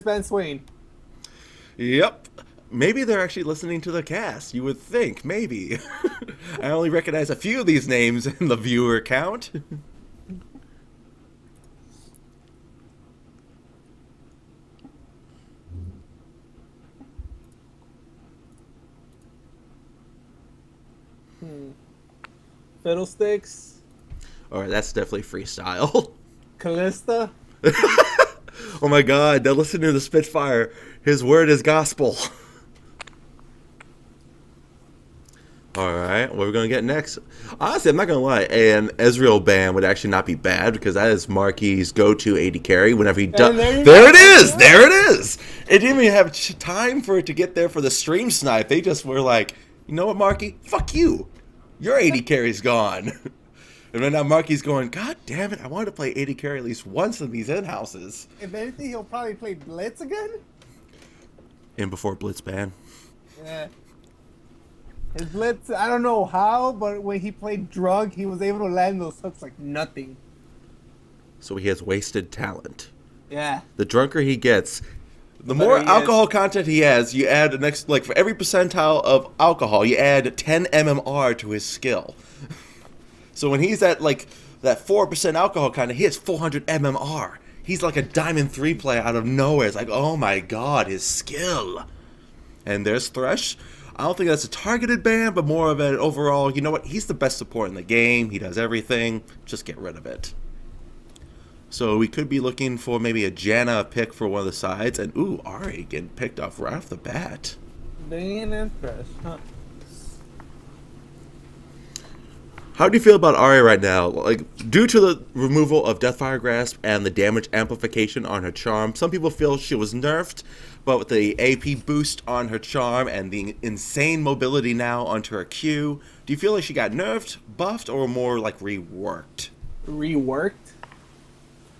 Ben Swain. Yep. Maybe they're actually listening to the cast. You would think, maybe. I only recognize a few of these names in the viewer count. Hmm. Fiddlesticks. Alright, that's definitely freestyle. Callista. Oh my god, now listen to the Spitfire. His word is gospel. Alright, what are we going to get next? Honestly, I'm not going to lie. An Ezreal ban would actually not be bad because that is Marky's go-to AD carry whenever he does. And there you There go. it is! There it is! It didn't even have time for it to get there for the stream snipe. They just were like, you know what, Marky? Fuck you. Your AD carry's gone. And right now Marky's going, God damn it, I wanted to play AD carry at least once in these in-houses. If anything, he'll probably play Blitz again. And before Blitz ban. Yeah. His Blitz, I don't know how, but when he played Drug, he was able to land those hooks like nothing. So he has wasted talent. Yeah. The drunker he gets, the better more he alcohol is. content he has, you add the next, like for every percentile of alcohol, you add 10 mmR to his skill. So when he's at like that 4% alcohol content, he has 400 mmR. He's like a Diamond 3 player out of nowhere. It's like, oh my god, his skill. And there's Thresh. I don't think that's a targeted ban, but more of an overall, you know what, he's the best support in the game. He does everything. Just get rid of it. So we could be looking for maybe a Janna pick for one of the sides. And ooh, Ari getting picked off right off the bat. Bane and Thresh, huh? How do you feel about Ari right now? Like, due to the removal of Deathfire Grasp and the damage amplification on her charm, some people feel she was nerfed, but with the AP boost on her charm and the insane mobility now onto her Q, do you feel like she got nerfed, buffed, or more like reworked? Reworked.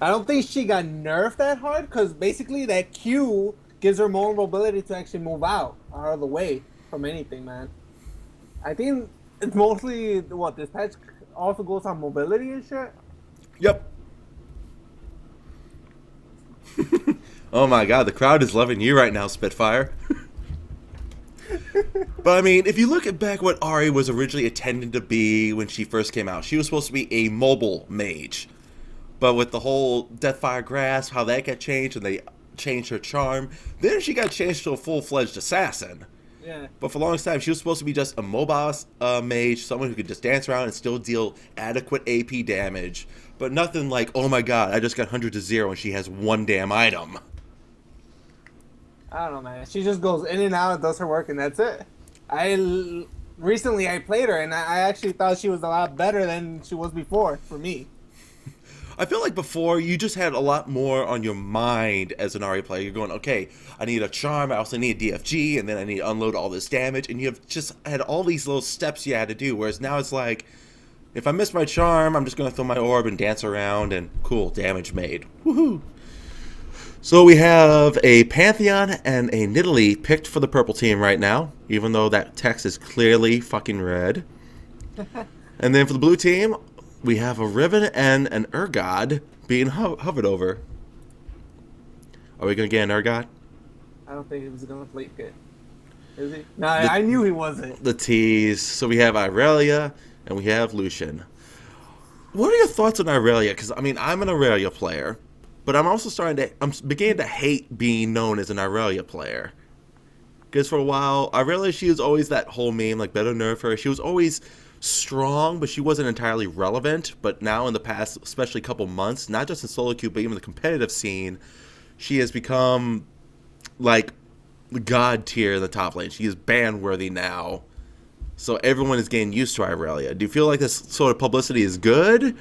I don't think she got nerfed that hard because basically that Q gives her more mobility to actually move out of the way from anything, man. I think it's mostly what this patch also goes on mobility and shit. Yep. Oh my god, the crowd is loving you right now, Spitfire. But I mean, if you look at back what Ari was originally intended to be when she first came out, she was supposed to be a mobile mage. But with the whole Deathfire Grasp, how that got changed, and they changed her charm, then she got changed to a full-fledged assassin. Yeah. But for the longest time, she was supposed to be just a mobile mage, someone who could just dance around and still deal adequate AP damage. But nothing like, oh my god, I just got 100 to 0 and she has one damn item. I don't know, man. She just goes in and out and does her work, and that's it. Recently I played her, and I actually thought she was a lot better than she was before for me. I feel like before, you just had a lot more on your mind as an Ari player. You're going, okay, I need a charm, I also need a DFG, and then I need to unload all this damage, and you've just had all these little steps you had to do, whereas now it's like, if I miss my charm, I'm just going to throw my orb and dance around, and cool, damage made. Woohoo! So we have a Pantheon and a Nidalee picked for the purple team right now, even though that text is clearly fucking red. And then for the blue team, we have a Riven and an Urgod being hovered over. Are we going to get an Urgod? I don't think he was gonna play good. Is he? No, I knew he wasn't. The tease. So we have Irelia and we have Lucian. What are your thoughts on Irelia? Because, I mean, I'm an Irelia player, but I'm beginning to hate being known as an Irelia player. Because for a while, Irelia, she was always that whole meme, like, better nerf her. She was always strong, but she wasn't entirely relevant. But now in the past, especially a couple months, not just in solo queue, but even the competitive scene, she has become like god tier in the top lane. She is ban worthy now. So everyone is getting used to Irelia. Do you feel like this sort of publicity is good?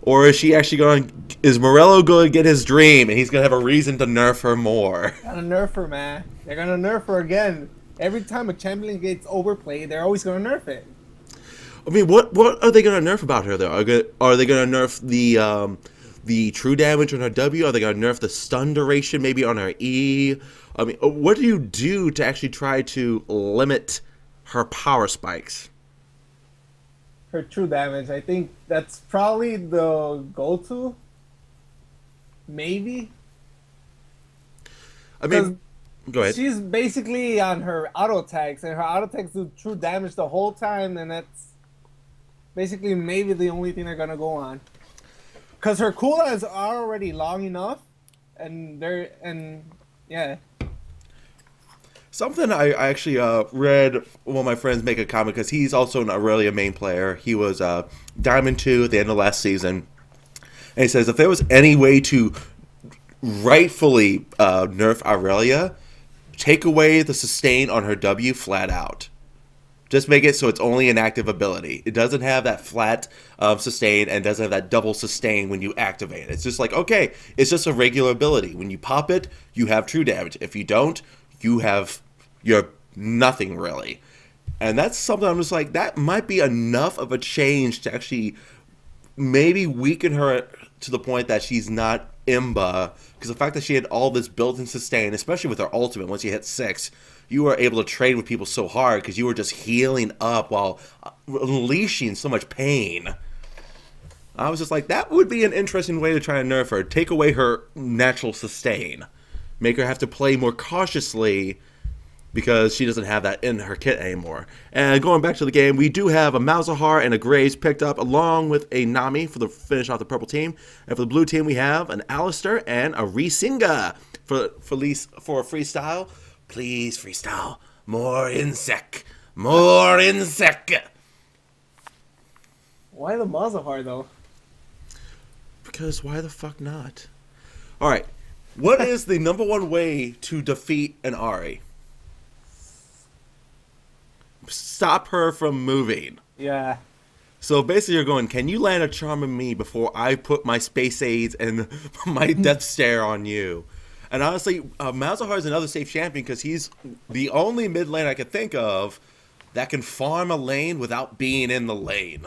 Or is she actually is Morello going to get his dream and he's going to have a reason to nerf her more? Gotta nerf her, man. They're gonna nerf her again. Every time a champion gets overplayed, they're always gonna nerf it. I mean, what are they going to nerf about her, though? Are they going to nerf the true damage on her W? Are they going to nerf the stun duration maybe on her E? I mean, what do you do to actually try to limit her power spikes? Her true damage. I think that's probably the go-to. Maybe. I Because mean, go ahead. she's basically on her auto attacks, and her auto attacks do true damage the whole time, and that's basically maybe the only thing they're gonna go on. Because her cooldowns are already long enough, and yeah. Something I actually read one of my friends make a comment because he's also an Aurelia main player. He was Diamond 2 at the end of last season. And he says if there was any way to rightfully nerf Aurelia, take away the sustain on her W flat out. Just make it so it's only an active ability. It doesn't have that flat sustain and doesn't have that double sustain when you activate it. It's just like, okay, it's just a regular ability. When you pop it, you have true damage. If you don't, you're nothing really. And that's something I'm just like, that might be enough of a change to actually maybe weaken her to the point that she's not Imba. Because the fact that she had all this built-in sustain, especially with her ultimate, once you hit 6, you were able to trade with people so hard because you were just healing up while unleashing so much pain. I was just like, that would be an interesting way to try and nerf her. Take away her natural sustain. Make her have to play more cautiously because she doesn't have that in her kit anymore. And going back to the game, we do have a Malzahar and a Graves picked up along with a Nami for the finish off the purple team. And for the blue team, we have an Alistair and a Risinga for freestyle. Please, freestyle. More insect. More insect. Why the Malzahar though? Because why the fuck not? Alright. What is the number one way to defeat an Ahri? Stop her from moving. Yeah. So basically you're going, can you land a charm on me before I put my space aids and my death stare on you? And honestly, Malzahar is another safe champion because he's the only mid lane I can think of that can farm a lane without being in the lane.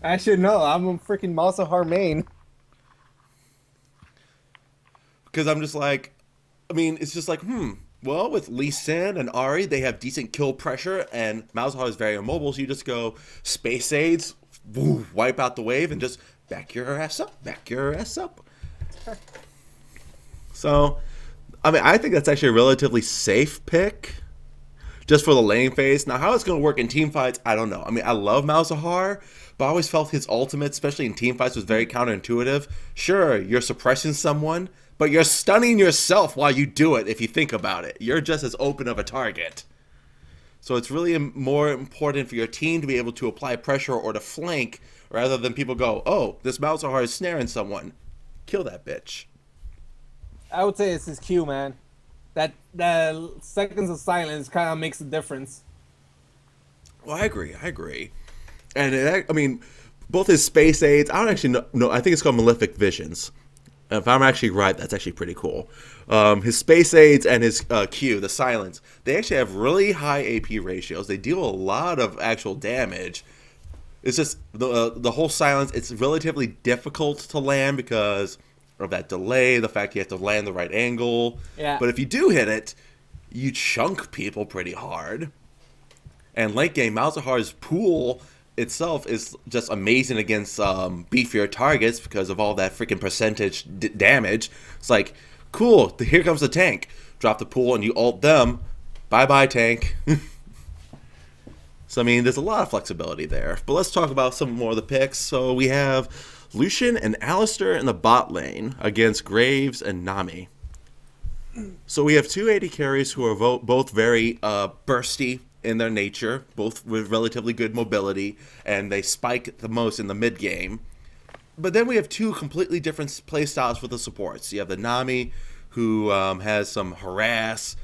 Actually, no, I'm a freaking Malzahar main. Because I'm just like, I mean, it's just like, well, with Lee Sin and Ahri, they have decent kill pressure, and Malzahar is very immobile, so you just go space aids, woo, wipe out the wave, and just back your ass up, back your ass up. So, I mean, I think that's actually a relatively safe pick, just for the lane phase. Now, how it's going to work in team fights, I don't know. I mean, I love Malzahar, but I always felt his ultimate, especially in team fights, was very counterintuitive. Sure, you're suppressing someone, but you're stunning yourself while you do it, if you think about it. You're just as open of a target. So it's really more important for your team to be able to apply pressure or to flank, rather than people go, oh, this Malzahar is snaring someone. Kill that bitch. I would say it's his Q, man. That the seconds of silence kind of makes a difference. Well, I agree. And I mean, both his space aids, I don't actually know, I think it's called Malefic Visions. If I'm actually right, that's actually pretty cool. His space aids and his Q, the silence, they actually have really high AP ratios. They deal a lot of actual damage. It's just the whole silence, it's relatively difficult to land because of that delay, the fact you have to land the right angle. Yeah. But if you do hit it, you chunk people pretty hard. And late game, Malzahar's pool itself is just amazing against beefier targets because of all that freaking percentage damage. It's like, cool, here comes the tank. Drop the pool and you ult them. Bye-bye, tank. So, I mean, there's a lot of flexibility there. But let's talk about some more of the picks. So we have Lucian and Alistair in the bot lane against Graves and Nami. So we have two AD carries who are both very bursty in their nature, both with relatively good mobility, and they spike the most in the mid game. But then we have two completely different playstyles for the supports. You have the Nami, who has some harass,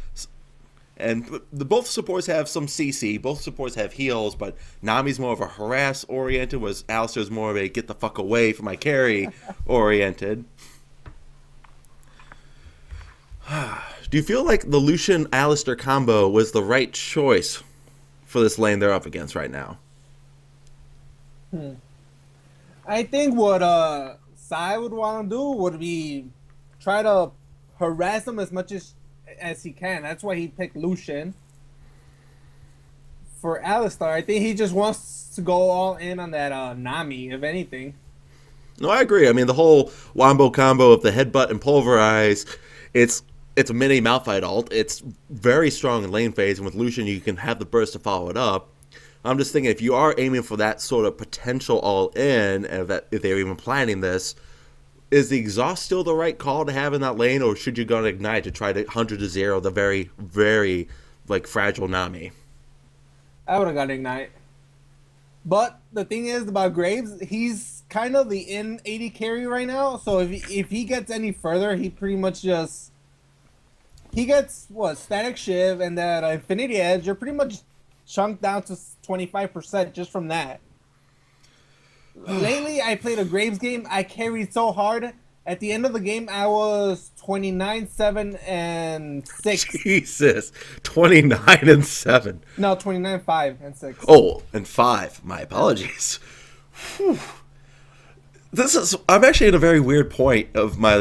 and both supports have some CC. Both supports have heals, but Nami's more of a harass oriented, whereas Alistair's more of a get the fuck away from my carry oriented. Do you feel like the Lucian Alistair combo was the right choice for this lane they're up against right now? I think what Sai would want to do would be try to harass them as much as he can. That's why he picked Lucian. For Alistair, I think he just wants to go all in on that Nami, if anything. No, I agree. I mean, the whole Wombo combo of the headbutt and pulverize, it's it's a mini Malphite ult. It's very strong in lane phase, and with Lucian, you can have the burst to follow it up. I'm just thinking, if you are aiming for that sort of potential all-in, and if they're even planning this, is the exhaust still the right call to have in that lane, or should you go to Ignite to try to 100 to 0 the very, very, like, fragile Nami? I would have got Ignite. But the thing is about Graves, he's kind of the in 80 carry right now. So if he gets any further, he pretty much just he gets what Static Shiv and that Infinity Edge. You're pretty much chunked down to 25% just from that. Lately, I played a Graves game. I carried so hard. At the end of the game, I was 29, 7, and 6. Jesus, 29 and 7. No, 29, 5, and 6. Oh, and 5. My apologies. Whew. I'm actually at a very weird point of my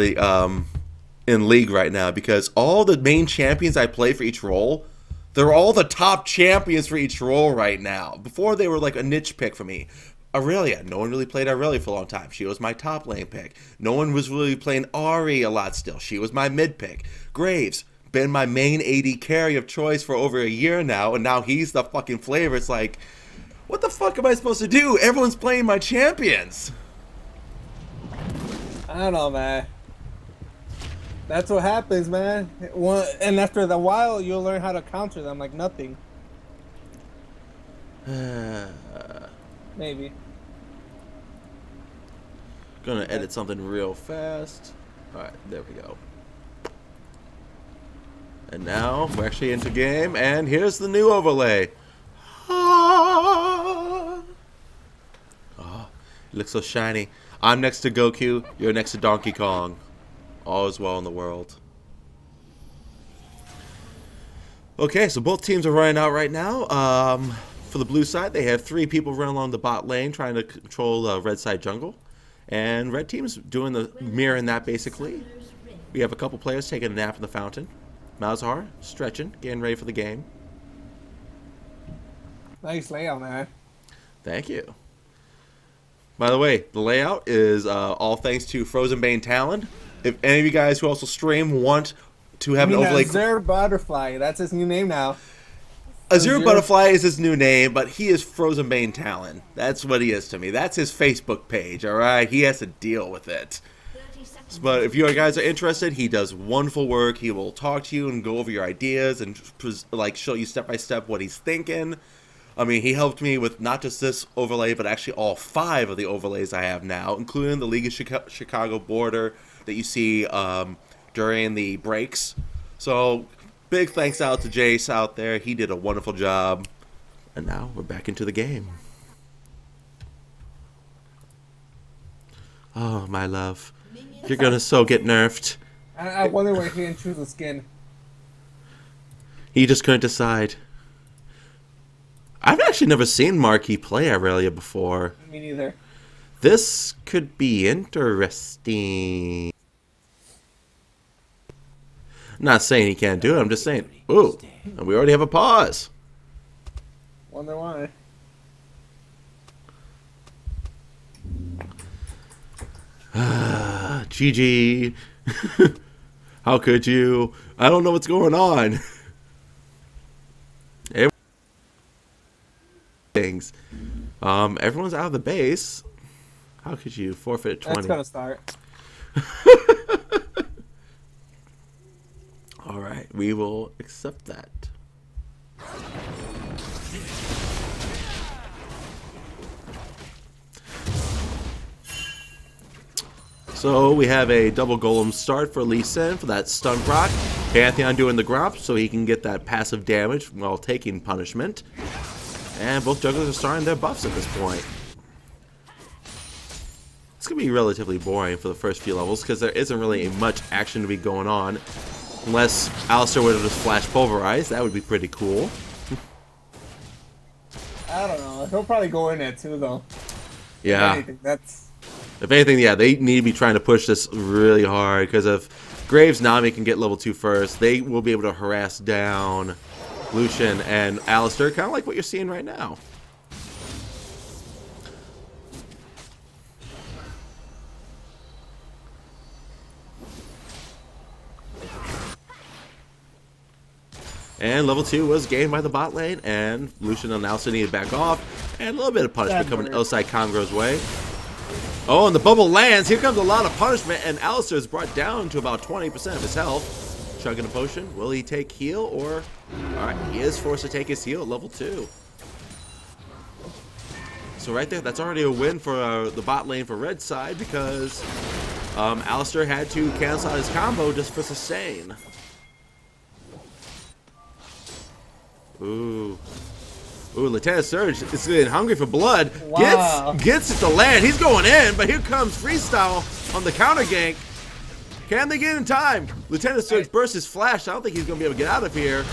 in League right now, because all the main champions I play for each role, they're all the top champions for each role right now. Before, they were like a niche pick for me. Aurelia. No one really played Aurelia for a long time. She was my top lane pick. No one was really playing Ahri a lot still. She was my mid pick. Graves, been my main AD carry of choice for over a year now, and now he's the fucking flavor. It's like, what the fuck am I supposed to do? Everyone's playing my champions. I don't know, man. That's what happens, man. And after a while, you'll learn how to counter them like nothing. Maybe. Gonna edit something real fast. Alright, there we go. And now we're actually into game, and here's the new overlay. Oh, it looks so shiny. I'm next to Goku, you're next to Donkey Kong. All is well in the world. Okay, so both teams are running out right now. For the blue side, they have 3 people running along the bot lane trying to control red side jungle. And red team's doing the mirroring that basically. We have a couple players taking a nap in the fountain. Malzahar stretching, getting ready for the game. Nice layout, man. Thank you. By the way, the layout is all thanks to Frozen Bane Talon. If any of you guys who also stream want to have an overlay... Azure Butterfly, that's his new name now. Azure Butterfly is his new name, but he is Frozen Bane Talon. That's what he is to me. That's his Facebook page, alright? He has to deal with it. But if you guys are interested, he does wonderful work. He will talk to you and go over your ideas and like show you step by step what he's thinking. I mean, he helped me with not just this overlay, but actually all 5 of the overlays I have now, including the League of Chicago border that you see during the breaks. So, big thanks out to Jace out there. He did a wonderful job. And now we're back into the game. Oh, my love. You're gonna so get nerfed. I wonder why he didn't choose a skin. He just couldn't decide. I've actually never seen Marquis play Aurelia before. Me neither. This could be interesting. I'm not saying he can't do it. I'm just saying, ooh, and we already have a pause. Wonder why. GG. How could you? I don't know what's going on. Things. Everyone's out of the base. How could you forfeit 20? That's gonna start. All right, we will accept that. So we have a double golem start for Lee Sin for that stun proc. Pantheon doing the gromp so he can get that passive damage while taking punishment. And both jugglers are starting their buffs at this point. It's going to be relatively boring for the first few levels because there isn't really much action to be going on. Unless Alistar were to just flash Pulverize, that would be pretty cool. I don't know. He'll probably go in there too, though. Yeah. If anything, yeah, they need to be trying to push this really hard because if Graves Nami can get level 2 first, they will be able to harass down Lucian and Alistar, kind of like what you're seeing right now. And level 2 was gained by the bot lane, and Lucian and Alistair needed to back off, and a little bit of punishment coming outside Congro's way. Oh, and the bubble lands. Here comes a lot of punishment, and Alistair is brought down to about 20% of his health. Chugging a potion. Will he take heal, or... Alright, he is forced to take his heal at level 2. So right there, that's already a win for the bot lane for red side, because Alistair had to cancel out his combo just for sustain. Ooh. Ooh, Lieutenant Surge is getting hungry for blood. Wow. Gets it to land. He's going in, but here comes Freestyle on the counter gank. Can they get in time? Lieutenant Surge bursts his flash. I don't think he's going to be able to get out of here.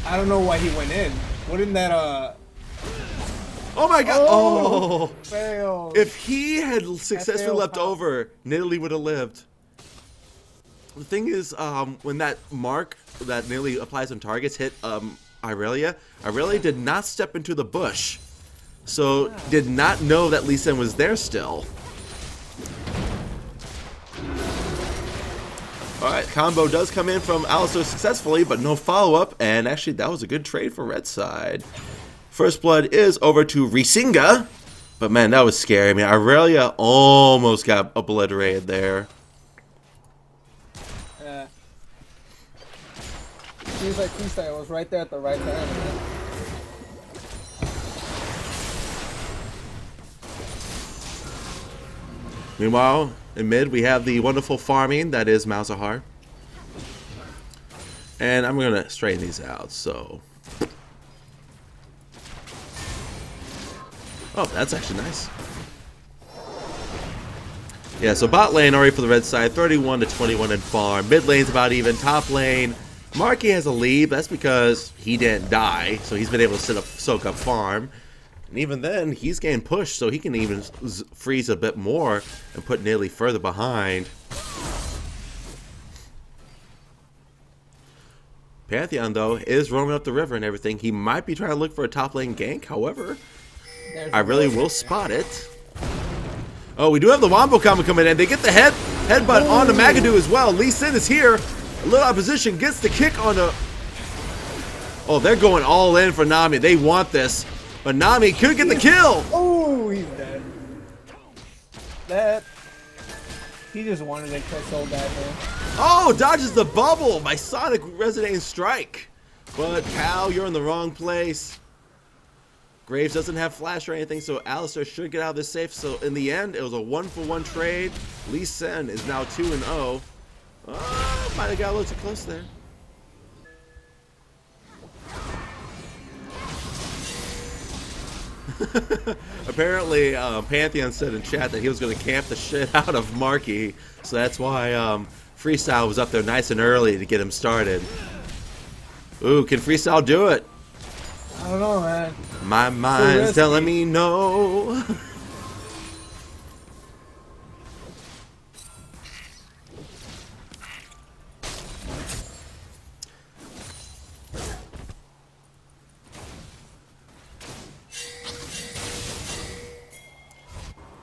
I don't know why he went in. Wouldn't that, Oh my god. Oh. Failed. If he had successfully failed, leapt pal. over, Nidalee would have lived. The thing is, when that mark that Nidalee applies on targets hit Irelia did not step into the bush, so did not know that Lee Sin was there still. Alright, combo does come in from Alistair successfully, but no follow-up, and actually that was a good trade for red side. First blood is over to Risinga, but man, that was scary. I mean, Irelia almost got obliterated there. Yeah. Seems like Freestyle was right there at the right time, man. Meanwhile, in mid, we have the wonderful farming that is Malzahar. And I'm going to straighten these out, so... Oh, that's actually nice. Yeah, so bot lane already for the red side, 31 to 21 in farm. Mid lane's about even. Top lane, Marky has a lead. That's because he didn't die, so he's been able to soak up farm. And even then, he's getting pushed, so he can even freeze a bit more and put Nidalee further behind. Pantheon, though, is roaming up the river and everything. He might be trying to look for a top lane gank, however... I really will spot it. Oh, we do have the Wombo combo coming in. They get the headbutt on the Magadoo as well. Lee Sin is here. A little opposition gets the kick on the... Oh, they're going all in for Nami. They want this. But Nami could get the kill. Oh, he's dead. That... He just wanted it so bad, man. Oh, dodges the bubble by Sonic Resonating Strike. But, Cal, you're in the wrong place. Graves doesn't have flash or anything, so Alistair should get out of this safe. So in the end, it was a 1-for-1 trade. Lee Sin is now 2-0. Oh, might have got a little too close there. Apparently, Pantheon said in chat that he was going to camp the shit out of Marky, so that's why Freestyle was up there nice and early to get him started. Ooh, can Freestyle do it? I don't know, man. My mind's telling me no.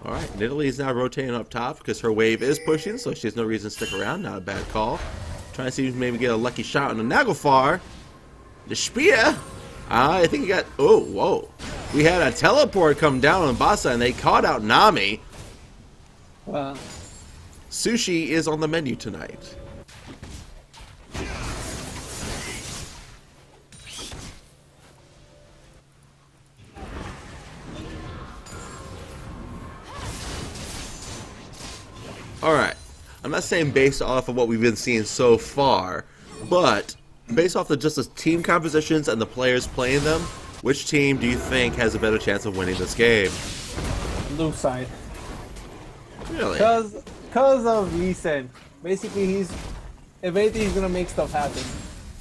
Alright, Nidalee is now rotating up top because her wave is pushing, so she has no reason to stick around. Not a bad call. Trying to see if maybe get a lucky shot on the Naglfar. The Spear. I think he got... Oh, whoa. We had a teleport come down on Basa, and they caught out Nami. Wow. Sushi is on the menu tonight. Alright. I'm not saying based off of what we've been seeing so far, but... based off of just the team compositions and the players playing them, which team do you think has a better chance of winning this game? Blue side. Really? Cause of Lee Sin. Basically, if anything, he's gonna make stuff happen.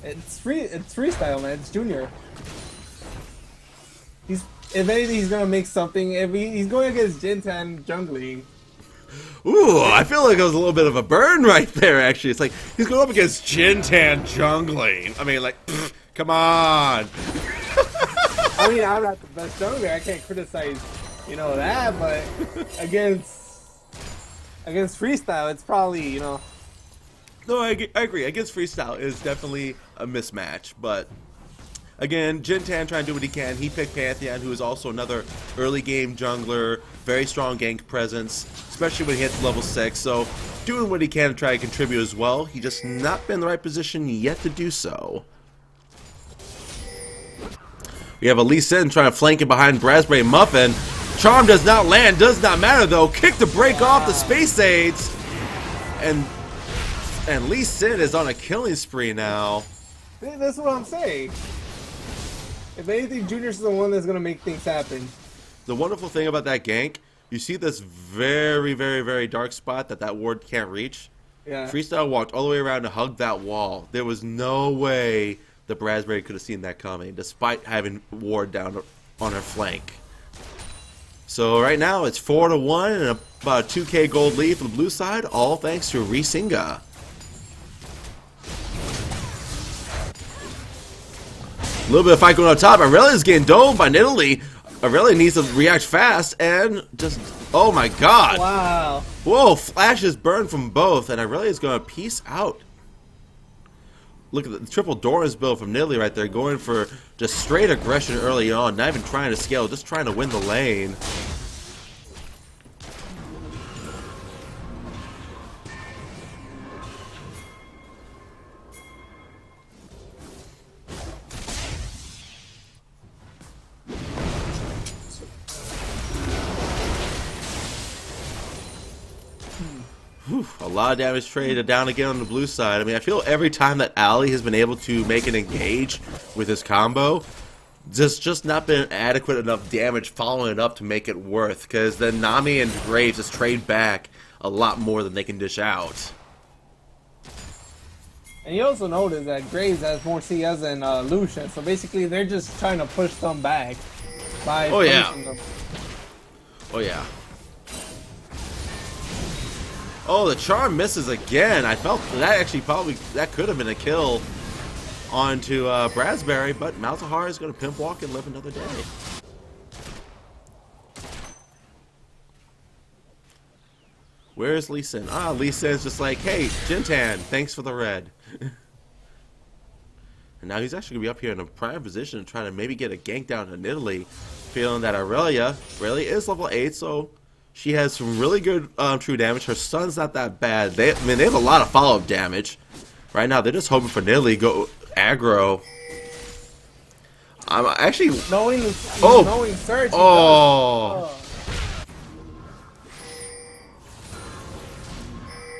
It's freestyle, man. It's Junior. If anything, he's gonna make something. He's going against Jintan jungling. Ooh, I feel like it was a little bit of a burn right there, actually. It's like, he's going up against Jintan jungling. I mean, like, pfft, come on. I mean, I'm not the best jungler. I can't criticize, that, but against freestyle, it's probably, No, I agree. Against Freestyle is definitely a mismatch, but again, Jintan trying to do what he can. He picked Pantheon, who is also another early game jungler, very strong gank presence, especially when he hits level 6. So doing what he can to try to contribute as well. He just not been in the right position yet to do so. We have a Lee Sin trying to flank it behind Raspberry Muffin. Charm does not land, does not matter though. Kick to break off the space aids. And Lee Sin is on a killing spree now. That's what I'm saying. If anything, Junior's the one that's gonna make things happen. The wonderful thing about that gank, you see this very, very, very dark spot that ward can't reach. Yeah. Freestyle walked all the way around to hug that wall. There was no way the Raspberry could have seen that coming, despite having ward down on her flank. So right now it's 4-1 and about a 2K gold lead for the blue side, all thanks to Risinga. A little bit of fight going on top. Aurelia's getting domed by Nidalee. Aurelia needs to react fast and just, oh my god. Wow. Whoa, flashes burn from both, and Aurelia's going to peace out. Look at the triple Doran's build from Nidalee right there, going for just straight aggression early on, not even trying to scale, just trying to win the lane. Whew, a lot of damage traded down again on the blue side. I mean, I feel every time that Ali has been able to make an engage with his combo, there's just not been adequate enough damage following it up to make it worth, because then Nami and Graves just trade back a lot more than they can dish out. And you also notice that Graves has more CS than Lucian, so basically they're just trying to push them back by punishing them. Oh yeah. Oh, the charm misses again. I felt that actually that could have been a kill onto Raspberry, but Malzahar is going to pimp walk and live another day. Where is Lee Sin? Ah, Lee Sin's just like, hey, Jintan, thanks for the red. And now he's actually going to be up here in a prime position and trying to maybe get a gank down to Nidalee, feeling that Aurelia is level 8, so she has some really good true damage. Her stun's not that bad. They have a lot of follow-up damage. Right now, they're just hoping for Nidalee go aggro. I'm actually... Knowing Surge. Oh!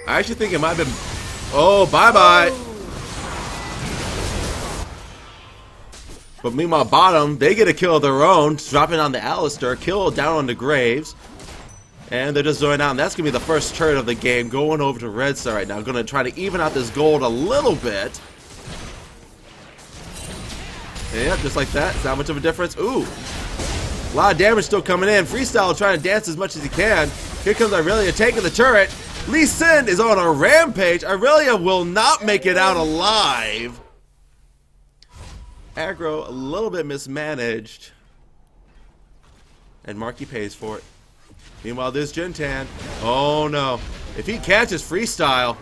I actually think it might have been... Oh, bye-bye! But meanwhile, bottom, they get a kill of their own, dropping on the Alistar, kill down on the Graves. And they're just zoning out, and that's going to be the first turret of the game, going over to Red Star right now. Going to try to even out this gold a little bit. Yeah, just like that. It's not much of a difference. Ooh. A lot of damage still coming in. Freestyle trying to dance as much as he can. Here comes Aurelia taking the turret. Lee Sin is on a rampage. Aurelia will not make it out alive. Aggro a little bit mismanaged. And Marky pays for it. Meanwhile, there's Jintan. Oh no. If he catches Freestyle.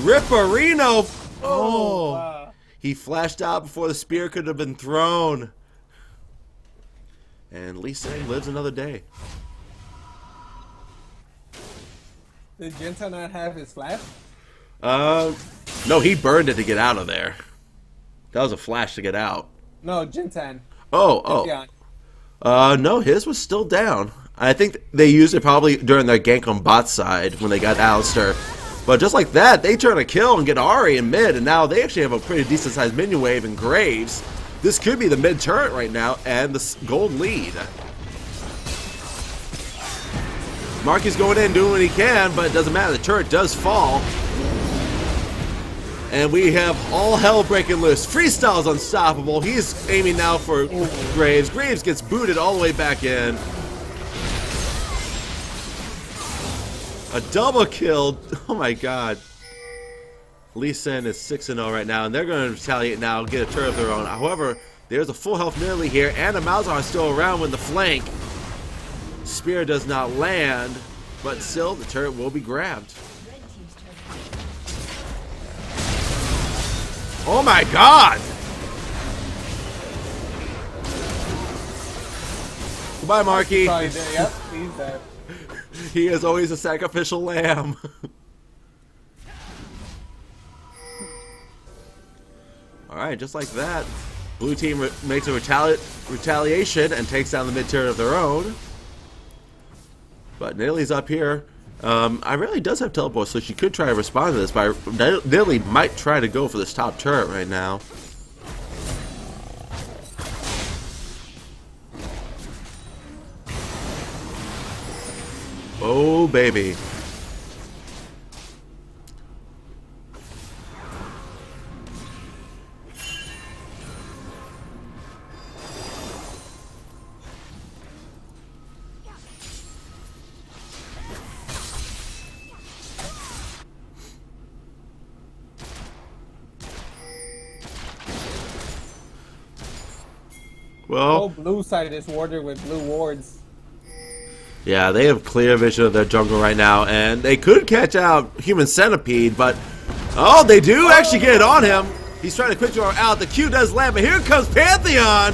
Ripperino. Oh. Wow. He flashed out before the spear could have been thrown. And Lee Sin lives another day. Did Jintan not have his flash? No, he burned it to get out of there. That was a flash to get out. No, Jintan. Oh. Yeah. No, his was still down. I think they used it probably during their gank on bot side when they got Alistar. But just like that, they turn a kill and get Ari in mid, and now they actually have a pretty decent sized minion wave in Graves. This could be the mid turret right now and the gold lead. Marky's going in doing what he can, but it doesn't matter. The turret does fall. And we have all hell breaking loose. Freestyle's unstoppable. He's aiming now for Graves. Graves gets booted all the way back in. A double kill. Oh my god. Lee Sin is 6-0 right now, and they're going to retaliate now, get a turret of their own. However, there's a full health Nidalee here, and a Malzahar still around with the flank. Spear does not land, but still the turret will be grabbed. Oh my god! Goodbye, Marky. Yep, he's dead. He is always a sacrificial lamb. Alright, just like that, blue team makes a retaliation and takes down the mid turret of their own. But Nilly's up here. Irelia does have teleport, so she could try to respond to this, but Nilly might try to go for this top turret right now. Oh, baby. Well, whole blue side is warded with blue wards. Yeah, they have clear vision of their jungle right now, and they could catch out Human Centipede, but oh, they do actually get it on him. He's trying to quick draw out. The Q does land, but here comes Pantheon.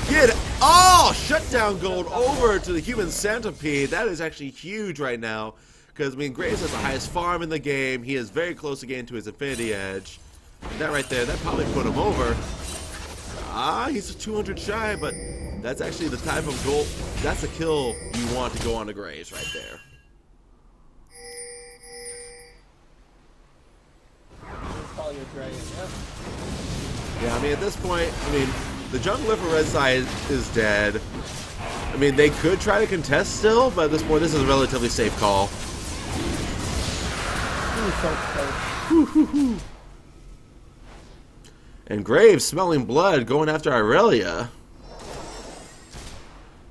Get all shutdown gold over to the Human Centipede. That is actually huge right now, because I mean, Graves has the highest farm in the game. He is very close to getting to his Infinity Edge. And that right there, that probably put him over. Ah, he's a 200 shy, but that's actually the type of goal. That's a kill you want to go on to Graves right there. Yeah, I mean, at this point, I mean, the jungler for red side is dead. I mean, they could try to contest still, but at this point, this is a relatively safe call. And Graves smelling blood, going after Irelia.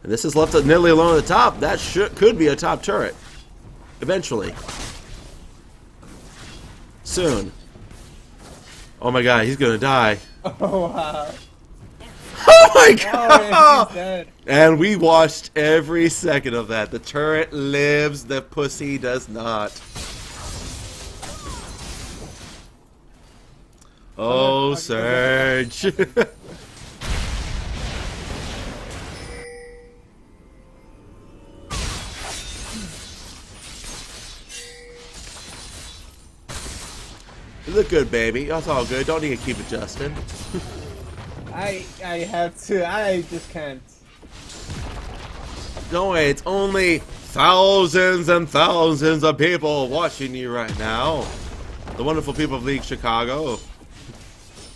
And this is left nearly alone at the top. That could be a top turret. Eventually. Soon. Oh my god, he's gonna die. Oh wow. Oh my god! Oh, he's dead. And we watched every second of that. The turret lives, the pussy does not. Oh, Surge. You look good, baby. That's all good. Don't need to keep adjusting. I have to. I just can't. Don't worry. It's only thousands and thousands of people watching you right now. The wonderful people of League Chicago.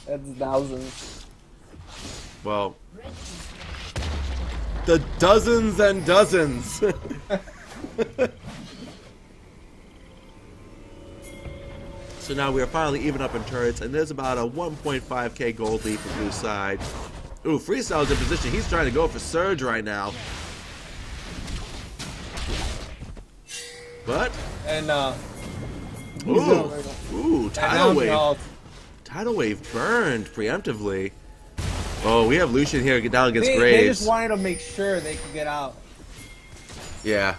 That's thousands. Well, the dozens and dozens. So now we are finally even up in turrets, and there's about a 1.5k gold lead for blue side. Ooh, Freestyle's in position. He's trying to go for Surge right now. But And ooh, tidal wave. Tidal wave burned preemptively. Oh, we have Lucian here down against Graves. They just wanted to make sure they could get out. Yeah.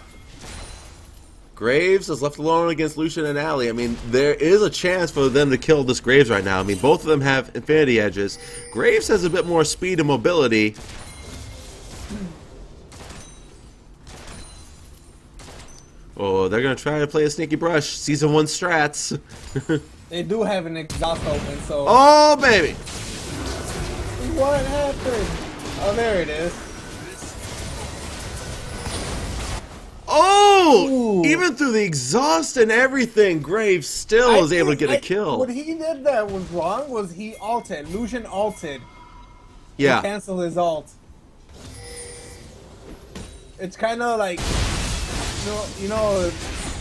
Graves is left alone against Lucian and Alley. I mean, there is a chance for them to kill this Graves right now. I mean, both of them have Infinity Edges. Graves has a bit more speed and mobility. Oh, they're going to try to play a sneaky brush. Season 1 strats. They do have an exhaust open, so... Oh, baby! What happened? Oh, there it is. Oh! Ooh. Even through the exhaust and everything, Graves still was able to get a kill. What he did that was wrong was he ulted. Lucian ulted. Yeah. To cancel his ult. It's kind of like...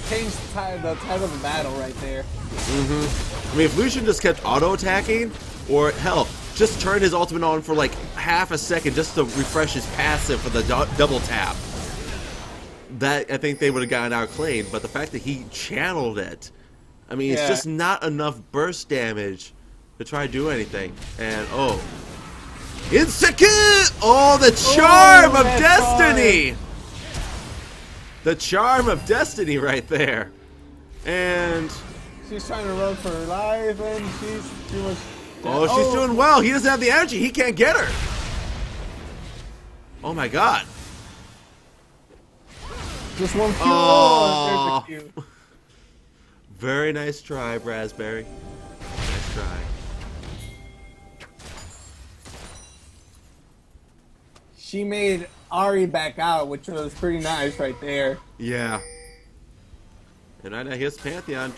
change the tide of the battle right there. Mm-hmm. I mean, if Lucian just kept auto-attacking, or hell, just turned his ultimate on for like half a second just to refresh his passive for the double tap, that I think they would have gotten outclassed. But the fact that he channeled it, I mean, it's just not enough burst damage to try to do anything. And oh, insecure! Oh, the charm of destiny! The charm of destiny right there. And She's trying to run for her life, and she's too much. Oh, she's doing well. He doesn't have the energy. He can't get her. Oh my god. Just one Q. Oh. There's a Q. Very nice try, Raspberry. Nice try. She made Ari back out, which was pretty nice right there. Yeah. And right now, here's Pantheon.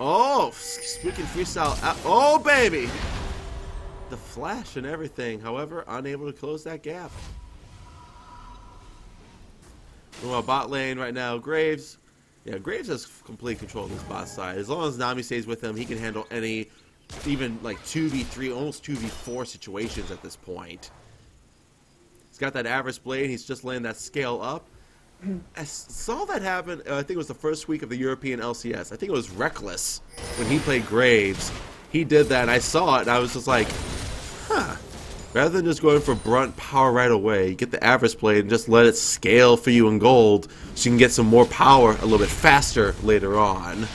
Oh, speaking freestyle. Oh, baby. The flash and everything. However, unable to close that gap. Well, bot lane right now, Graves. Yeah, Graves has complete control of this bot side. As long as Nami stays with him, he can handle any, even like 2v3, almost 2v4 situations at this point. He's got that average blade. He's just letting that scale up. I saw that happen, I think it was the first week of the European LCS. I think it was Reckless when he played Graves. He did that, and I saw it, and I was just like, huh. Rather than just going for brunt power right away, get the average blade and just let it scale for you in gold so you can get some more power a little bit faster later on.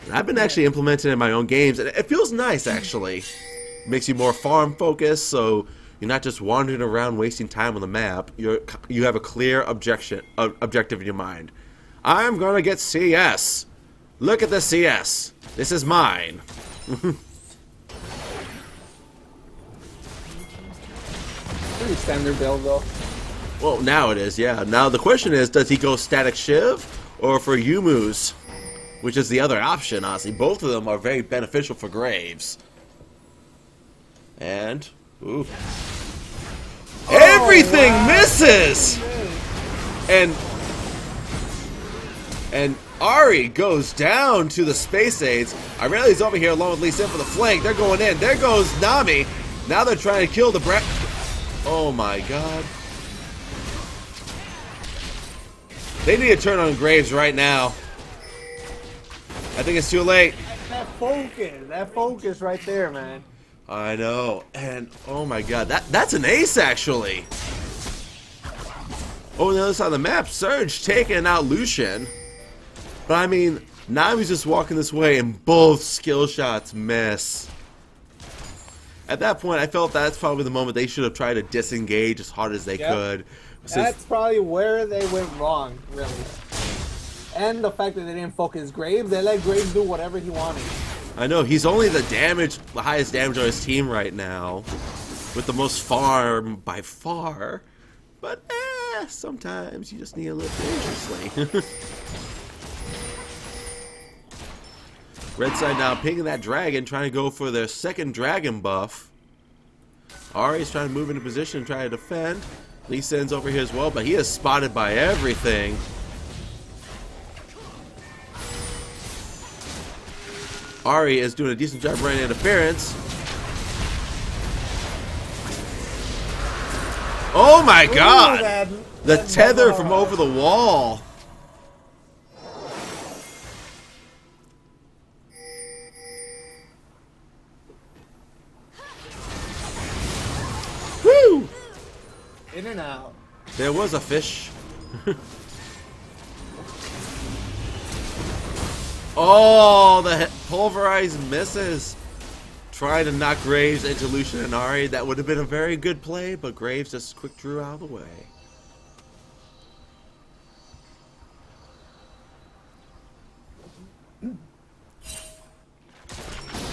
And I've been actually implementing it in my own games, and it feels nice, actually. It makes you more farm focused, so you're not just wandering around wasting time on the map. You have a clear objective in your mind. I'm gonna get CS. Look at the CS. This is mine. Pretty standard build though. Well, now it is, yeah. Now the question is, does he go static Shiv or for Yumu's? Which is the other option, honestly. Both of them are very beneficial for Graves. And, ooh. Everything misses! And Ari goes down to the space aids. Irelia's over here along with Lee Sin for the flank. They're going in. There goes Nami. Now they're trying to kill the Oh my god. They need to turn on Graves right now. I think it's too late. That focus right there, man. I know. And oh my god, that's an ace actually. Over the other side of the map, Surge taking out Lucian. But I mean, Nami's just walking this way and both skill shots miss. At that point, I felt that's probably the moment they should have tried to disengage as hard as they could. That's probably where they went wrong, really. And the fact that they didn't focus Graves, they let Graves do whatever he wanted. I know, he's only the highest damage on his team right now. With the most farm by far. But, sometimes you just need a little dangerously. Red side now pinging that dragon, trying to go for their second dragon buff. Ari's trying to move into position and try to defend. Lee Sin's over here as well, but he is spotted by everything. Ari is doing a decent job running interference. Oh my god! The tether from over the wall. Woo! In and out. There was a fish. Oh, the pulverized misses. Trying to knock Graves into Lucian and Ari. That would have been a very good play, but Graves just quick drew out of the way.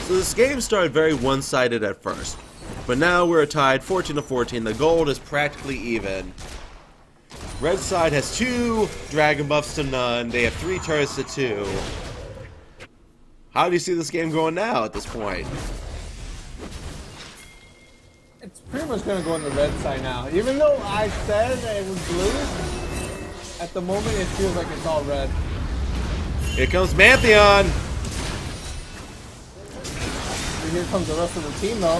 So this game started very one-sided at first, but now we're tied 14-14. The gold is practically even. Red side has 2 dragon buffs to none. They have 3 turrets to 2. How do you see this game going now at this point? It's pretty much going to go on the red side now. Even though I said that it was blue, at the moment it feels like it's all red. Here comes Pantheon. And here comes the rest of the team though.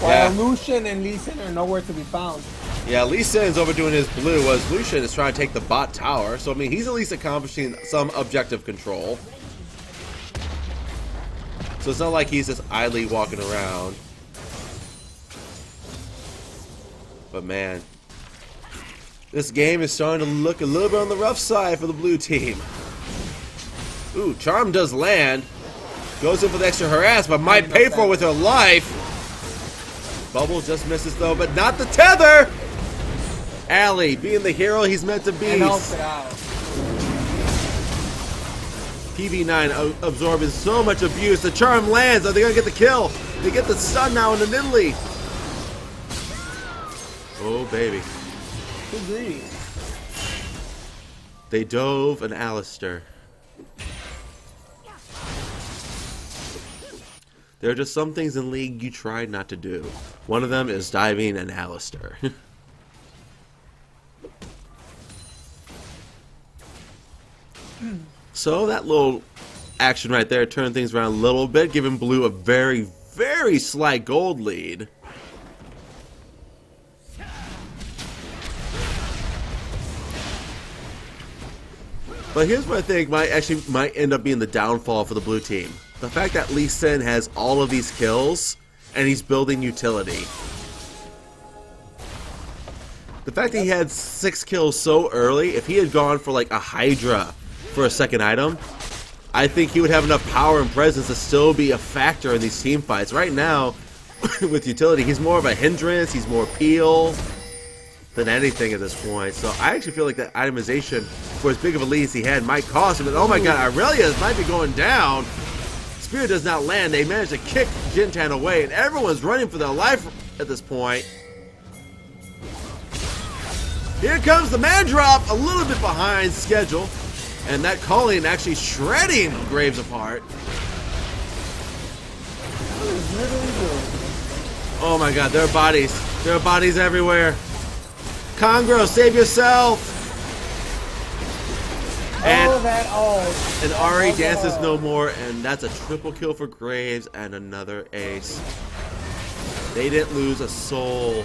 Yeah. While Lucian and Lee Sin are nowhere to be found. Yeah, Lee Sin's overdoing his blue, as Lucian is trying to take the bot tower. So, I mean, he's at least accomplishing some objective control. So it's not like he's just idly walking around. But man, this game is starting to look a little bit on the rough side for the blue team. Ooh, Charm does land. Goes in for the extra harass, but might pay for it with her life. Bubble just misses though, but not the tether! Allie, being the hero he's meant to be. And ult it out. PB9 absorbing so much abuse. The charm lands. Are they gonna get the kill? They get the stun now in the Nidalee. Oh baby. Too greedy. They dove an Alistair. There are just some things in League you try not to do. One of them is diving an Alistair. So that little action right there turned things around a little bit, giving Blue a very, very slight gold lead. But here's what I think might end up being the downfall for the blue team. The fact that Lee Sin has all of these kills, and he's building utility. The fact that he had 6 kills so early, if he had gone for like a Hydra for a second item, I think he would have enough power and presence to still be a factor in these team fights. Right now, with utility, he's more of a hindrance, he's more peel than anything at this point. So I actually feel like that itemization, for as big of a lead as he had, might cost him. And oh my god, Aurelia might be going down. Spirit does not land. They manage to kick Jintan away, and everyone's running for their life at this point. Here comes the man drop, a little bit behind schedule. And that Colleen actually shredding Graves apart. Oh my god, there are bodies. There are bodies everywhere. Congro, save yourself! And, and Ari dances no more, and that's a triple kill for Graves and another ace. They didn't lose a soul.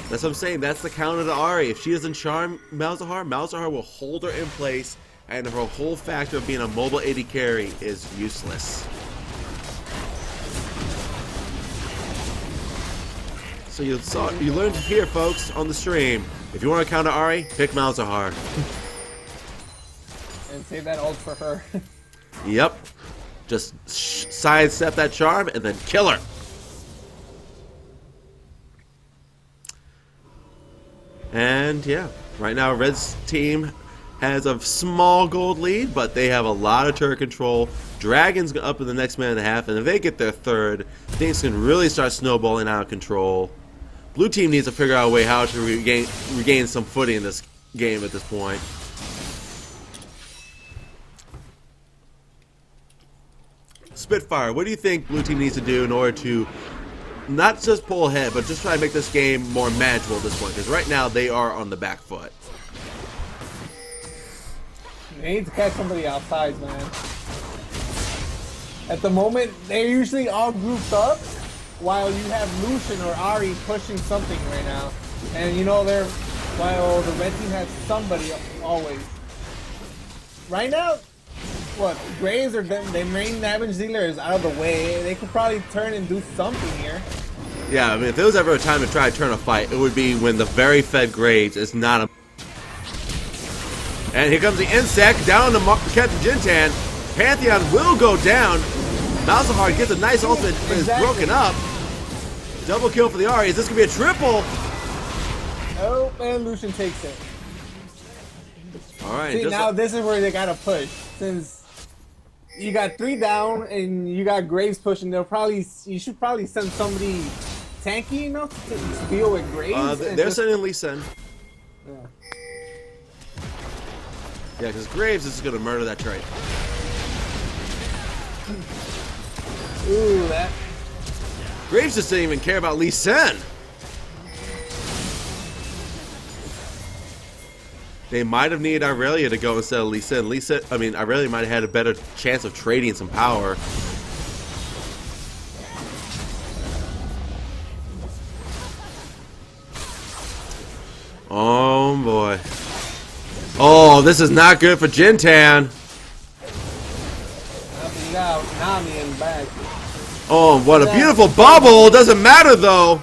That's what I'm saying. That's the counter to Ari. If she doesn't charm Malzahar, Malzahar will hold her in place, and her whole factor of being a mobile AD carry is useless. So you learned here, folks, on the stream. If you want to counter Ari, pick Malzahar. And save that ult for her. Yep. Just sidestep that charm and then kill her. And yeah, right now Red's team has a small gold lead, but they have a lot of turret control. Dragon's up in the next minute and a half, and if they get their third, things can really start snowballing out of control. Blue team needs to figure out a way how to regain some footing in this game at this point. Spitfire, what do you think blue team needs to do in order to not just pull ahead, but just try to make this game more manageable at this point? Because right now they are on the back foot. They need to catch somebody outside, man. At the moment, they're usually all grouped up, while you have Lucian or Ari pushing something right now. And you know, while the red team has somebody always. Right now, what, Graves or their main damage dealer is out of the way. They could probably turn and do something here. Yeah, I mean, if there was ever a time to try to turn a fight, it would be when the very fed Graves is not a... And here comes the insect down to Captain Jintan. Pantheon will go down. Malzahar gets a nice ultimate, but is broken up. Double kill for the Ari. Is this going to be a triple? Oh, and Lucian takes it. Alright. See, now this is where they got to push. Since you got 3 down and you got Graves pushing, you should probably send somebody tanky enough to deal with Graves. They're sending Lee Sin. Yeah. Yeah, because Graves is going to murder that trade. Ooh, that. Graves just didn't even care about Lee Sin. They might have needed Aurelia to go instead of Lee Sin. Aurelia might have had a better chance of trading some power. Oh boy. Oh, this is not good for Jintan. You got Nami in the back. Oh, what a beautiful bubble! Doesn't matter though.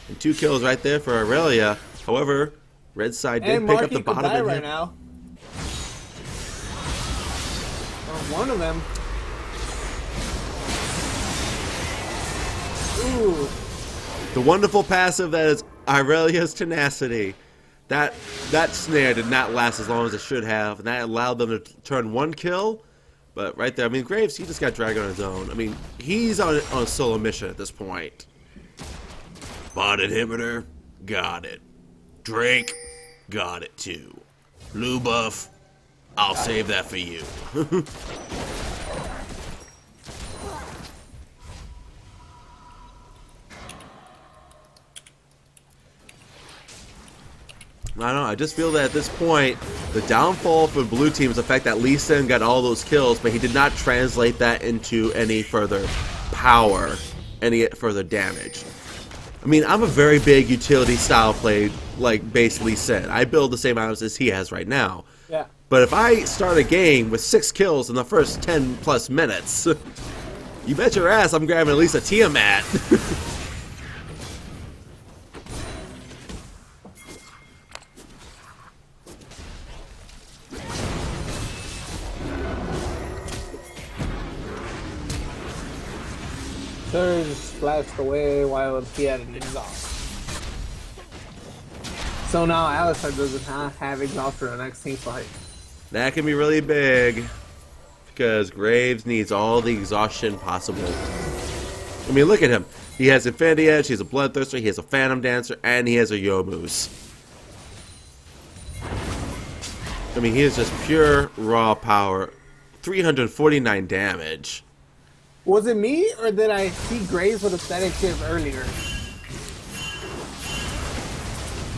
And 2 kills right there for Aurelia. However, red side did pick up the bottom of right now. One of them. Ooh. The wonderful passive that is Irelia's tenacity. That snare did not last as long as it should have, and that allowed them to turn one kill. But right there, I mean, Graves, he just got dragged on his own. I mean, he's on a solo mission at this point. Bot inhibitor, got it. Drake, got it too. Blue buff, I'll save that for you. I don't know, I just feel that at this point, the downfall for blue team is the fact that Lee Sin got all those kills, but he did not translate that into any further power, any further damage. I mean, I'm a very big utility style play, like base Lee Sin. I build the same items as he has right now. Yeah. But if I start a game with 6 kills in the first 10 plus minutes, you bet your ass I'm grabbing at least a Tiamat. Surge splashed away while he had an exhaust. So now Alistar does not have exhaust for the next team fight. That can be really big, because Graves needs all the exhaustion possible. I mean, look at him. He has Infinity Edge, he has a Bloodthirster, he has a Phantom Dancer, and he has a Yomu's. I mean, he is just pure raw power. 349 damage. Was it me, or did I see Graves with a static shift earlier?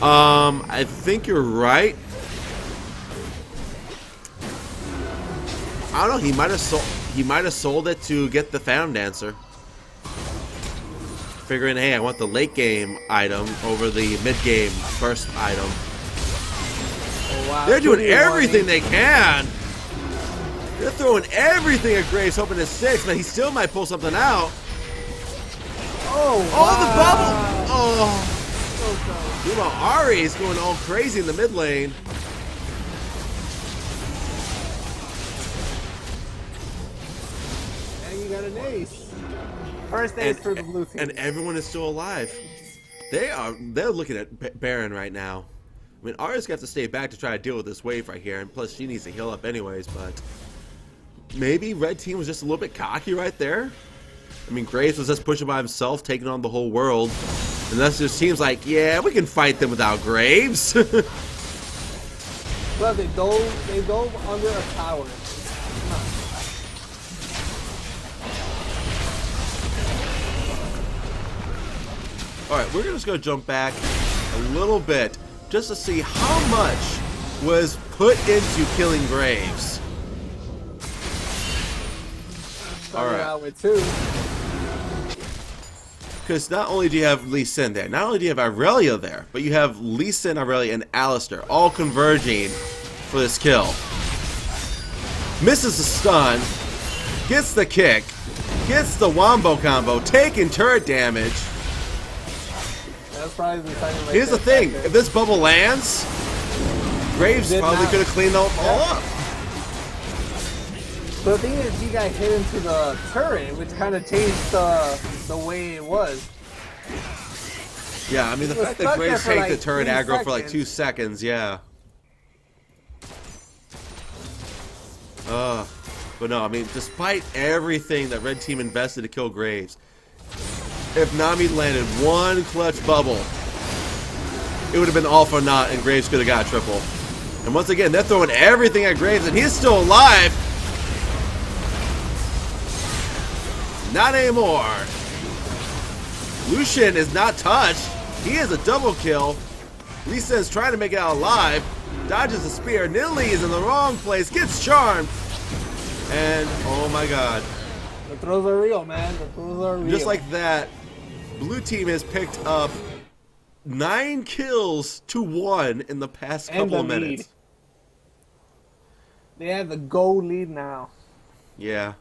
I think you're right. I don't know. He might have sold it to get the Phantom Dancer, figuring, hey, I want the late game item over the mid game burst item. Oh, wow. They're doing everything they can. They're throwing everything at Graves, hoping it sticks, but he still might pull something out. Oh, Oh, the wow. bubble! Oh. So close. Meanwhile, Ari is going all crazy in the mid lane. And you got an ace. First ace for the blue team. And everyone is still alive. They're looking at Baron right now. I mean, Ari's got to stay back to try to deal with this wave right here, and plus she needs to heal up anyways, but maybe red team was just a little bit cocky right there. I mean, Graves was just pushing by himself, taking on the whole world. And that's just seems like, yeah, we can fight them without Graves. Well, they dove under a tower. Alright, we're just going to jump back a little bit just to see how much was put into killing Graves. Started out with 2. Because not only do you have Lee Sin there, not only do you have Irelia there, but you have Lee Sin, Irelia, and Alistar all converging for this kill. Misses the stun, gets the kick, gets the wombo combo, taking turret damage. That's probably the time. Here's the thing, if this bubble lands, Graves probably could have cleaned them all up. But the thing is, he got hit into the turret, which kind of changed the way it was. Yeah, I mean, the fact that Graves take the turret aggro for like 2 seconds, yeah. But no, I mean, despite everything that red team invested to kill Graves, if Nami landed one clutch bubble, it would have been all for naught, and Graves could have got a triple. And once again, they're throwing everything at Graves, and he's still alive. Not anymore. Lucian is not touched. He is a double kill. Lee Sin's trying to make it out alive. Dodges the spear. Nidalee is in the wrong place. Gets charmed. And, oh my god. The throws are real, man. The throws are real. Just like that, blue team has picked up 9 kills to 1 in the past couple of minutes. They have the goal lead now. Yeah.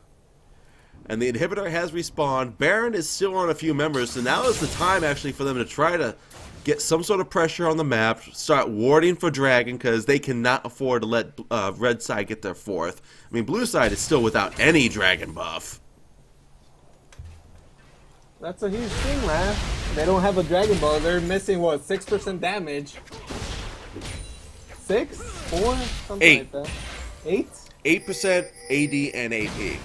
And the inhibitor has respawned. Baron is still on a few members, so now is the time actually for them to try to get some sort of pressure on the map, start warding for Dragon, because they cannot afford to let red side get their fourth. I mean, blue side is still without any Dragon buff. That's a huge thing, man. They don't have a Dragon Ball. They're missing, what, 6% damage? 6? 4? Something 8. like that. 8? 8% AD and AP.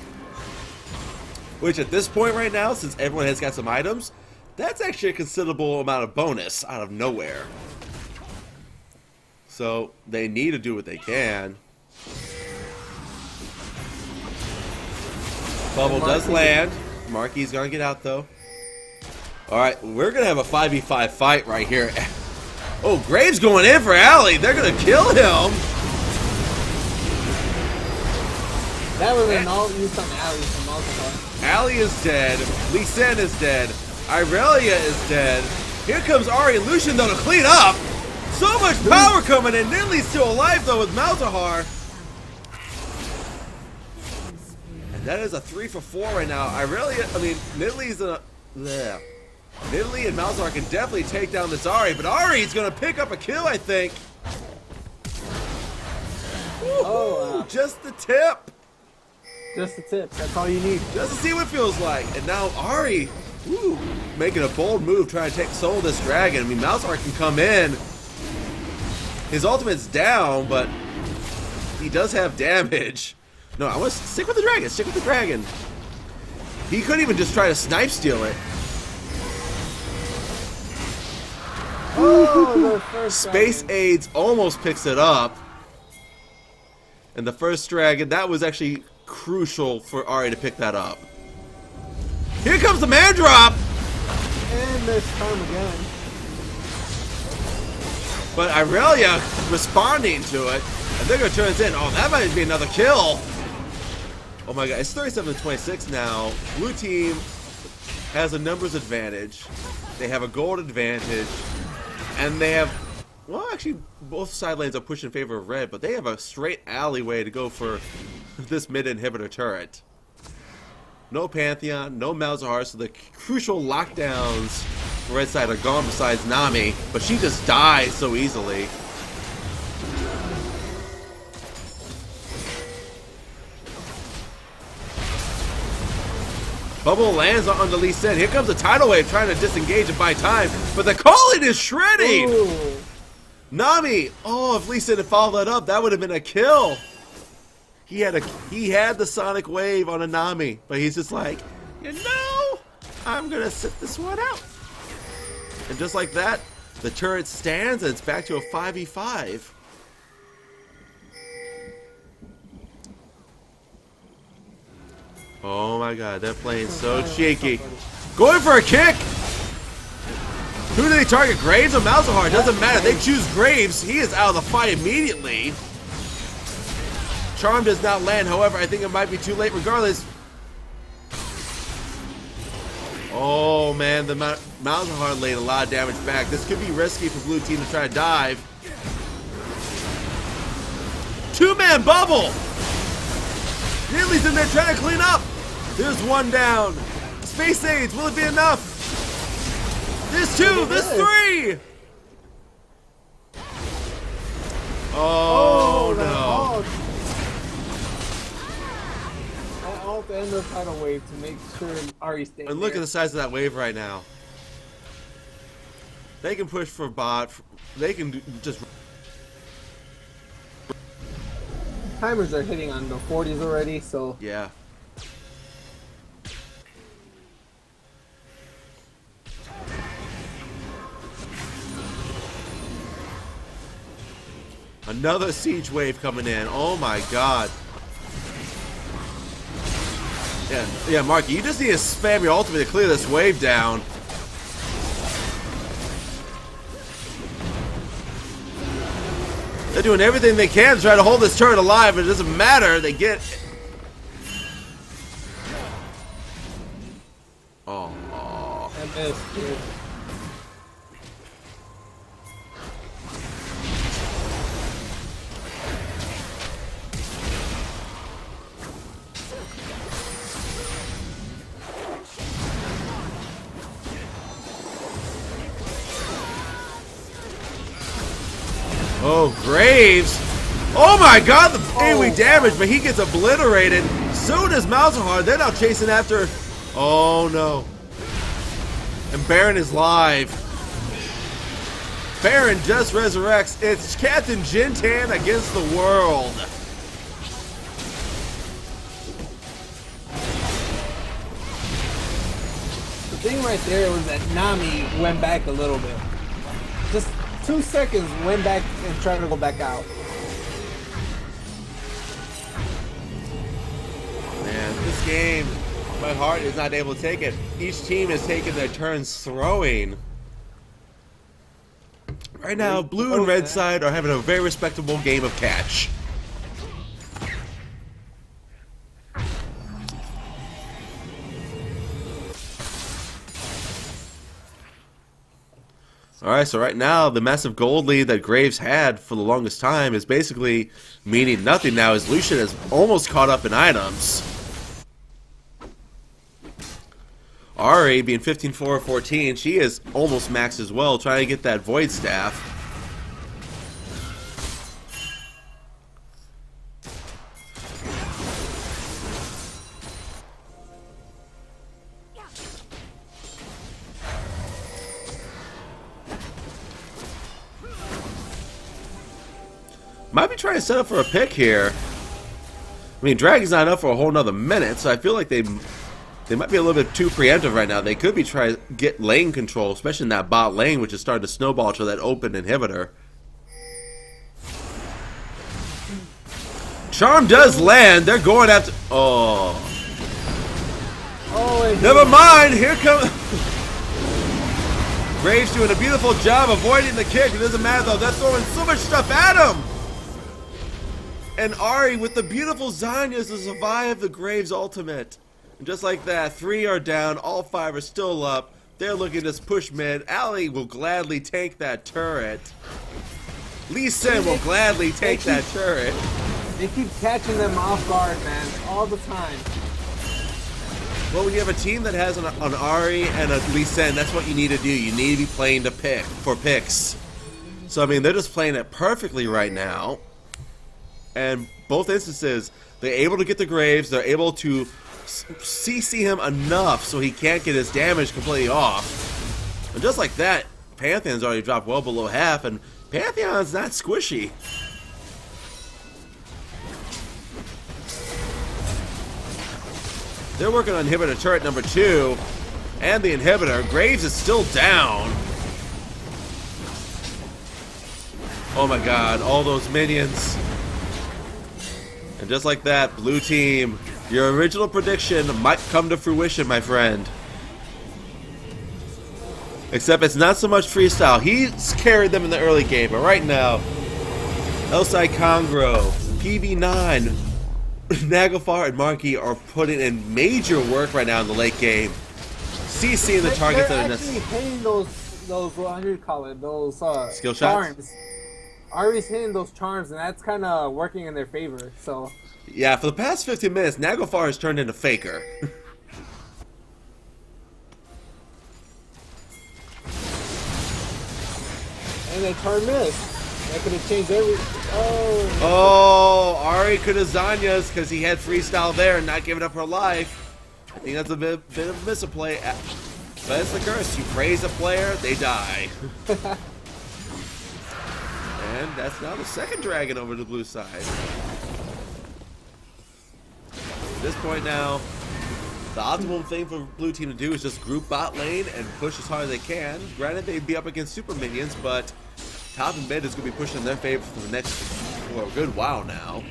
Which at this point right now, since everyone has got some items, that's actually a considerable amount of bonus out of nowhere. So they need to do what they can. Bubble does land. Marky's gonna get out though. Alright, we're gonna have a 5v5 fight right here. Oh, Graves going in for Alley. They're gonna kill him. That was an all use on Alley from Multiple. Alley is dead. Lee Sin is dead. Irelia is dead. Here comes Ari and Lucian though to clean up. So much power coming in. Nidalee's still alive though with Malzahar. And that is a 3 for 4 right now. Nidalee and Malzahar can definitely take down this Ari, but Ari's gonna pick up a kill, I think. Oh, just the tip. Just the tip. That's all you need. Just to see what it feels like. And now Ari, making a bold move, trying to take soul of this dragon. I mean, Malzahar can come in. His ultimate's down, but he does have damage. No, I want to stick with the dragon. Stick with the dragon. He could even just try to snipe steal it. Oh, the first Space dragon. AIDS almost picks it up. And the first dragon, that was actually crucial for Ari to pick that up. Here comes the man drop! And this time again. But Irelia responding to it. And they're going to turn this in. Oh, that might be another kill. Oh my god, it's 37-26 now. Blue team has a numbers advantage. They have a gold advantage. And they have, well, actually, both side lanes are pushing in favor of red, but they have a straight alleyway to go for this mid inhibitor turret. No Pantheon, no Malzahar, so the crucial lockdowns for red side are gone besides Nami, but she just dies so easily. Bubble lands on the Lee Sin. Here comes a tidal wave trying to disengage and buy time, but the calling is shredding! Ooh. Nami! Oh, if Lee Sin had followed that up, that would have been a kill. He had the sonic wave on a Nami, but he's just like, you know, I'm gonna sit this one out. And just like that, the turret stands and it's back to a 5v5. Oh my god, they're playing so cheeky. Going for a kick! Who do they target? Graves or Malzahar? Doesn't matter. They choose Graves. He is out of the fight immediately. Charm does not land. However, I think it might be too late regardless. Oh man, the Malzahar laid a lot of damage back. This could be risky for blue team to try to dive. Two-man bubble! Nidalee's in there trying to clean up. There's one down. Space AIDS, will it be enough? There's two, there's three! Oh no. I'll have to end the tidal wave to make sure Ari stays. And look at the size of that wave right now. They can push for bot. They can just... Timers are hitting on the 40s already, so... Yeah. Another siege wave coming in. Oh my god. Yeah, Marky, you just need to spam your ultimate to clear this wave down. They're doing everything they can to try to hold this turret alive, but it doesn't matter. They get... Oh. I missed, dude. Oh, Graves. Oh my god, the AoE damage, but he gets obliterated. So does Malzahar. They're now chasing after. Oh no. And Baron is live. Baron just resurrects. It's Captain Jintan against the world. The thing right there was that Nami went back a little bit. Just 2 seconds, went back and tried to go back out. Man, this game, my heart is not able to take it. Each team is taking their turns throwing. Right now, blue and red side are having a very respectable game of catch. Alright, so right now, the massive gold lead that Graves had for the longest time is basically meaning nothing now, as Lucian has almost caught up in items. Ari, being 15-4-14, she is almost maxed as well, trying to get that Void Staff. Might be trying to set up for a pick here. I mean, Dragon's not up for a whole nother minute, so I feel like they might be a little bit too preemptive right now. They could be trying to get lane control, especially in that bot lane, which is starting to snowball to that open inhibitor. Charm does land. They're going after... Oh. Never mind. Here comes... Graves doing a beautiful job avoiding the kick. It doesn't matter, though. They're throwing so much stuff at him. And Ari with the beautiful Zanyas to survive the Graves ultimate. And just like that, 3 are down, all 5 are still up. They're looking to push mid. Ali will gladly take that turret. Lee Sin will gladly take that turret. They keep catching them off guard, man, all the time. Well, when you have a team that has an Ari and a Lee Sin, that's what you need to do. You need to be playing for picks. So, I mean, they're just playing it perfectly right now. And both instances, they're able to get the Graves. They're able to CC him enough so he can't get his damage completely off. And just like that, Pantheon's already dropped well below half, and Pantheon's not squishy. They're working on inhibitor turret number 2, and the inhibitor. Graves is still down. Oh my god, all those minions. And just like that, blue team, your original prediction might come to fruition, my friend. Except it's not so much freestyle. He's carried them in the early game, but right now, Elsai Kongro, PB9, Naglfar, and Marky are putting in major work right now in the late game. CC the targets that are necessary. They're actually hitting those what do you call it? Those skill charms. shots. Ari's hitting those charms, and that's kind of working in their favor. So yeah, for the past 15 minutes, Naglfar has turned into Faker. And that turn missed. That could have changed every. Oh, Ari could have Zanyas because he had freestyle there and not giving up her life. I think that's a bit of a misplay. But it's the curse. You praise a player, they die. And that's now the second dragon over the blue side. At this point now, the optimal thing for blue team to do is just group bot lane and push as hard as they can. Granted, they'd be up against super minions, but top and mid is going to be pushing in their favor for a good while now.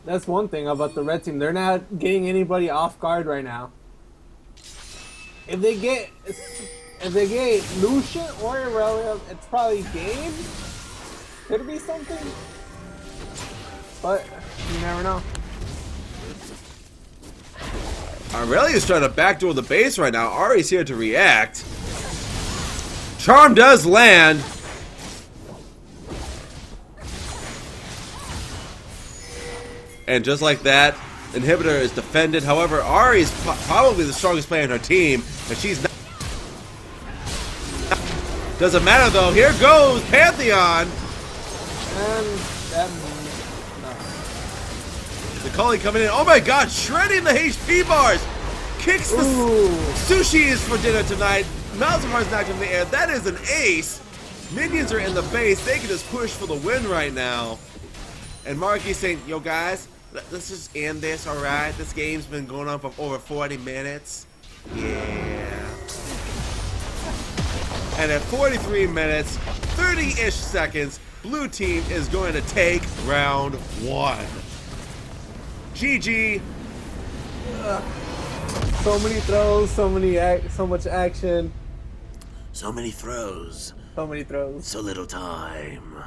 That's one thing about the red team. They're not getting anybody off guard right now. If they get Lucian or Irelia, it's probably game. Could it be something? But you never know. Aurelia's trying to backdoor the base right now. Ari's here to react. Charm does land. And just like that, Inhibitor is defended. However, Ari is probably the strongest player in her team, and she's not. Doesn't matter though. Here goes Pantheon. And no. Nicole coming in. Oh my god, shredding the HP bars. Kicks the sushi is for dinner tonight. Malzahar's knocked in the air. That is an ace. Minions are in the base. They can just push for the win right now. And Marky's saying, yo guys, let's just end this, alright? This game's been going on for over 40 minutes. Yeah. And at 43 minutes, 30-ish seconds, blue team is going to take round 1. GG. So many throws, so much action. So many throws. So many throws. So little time.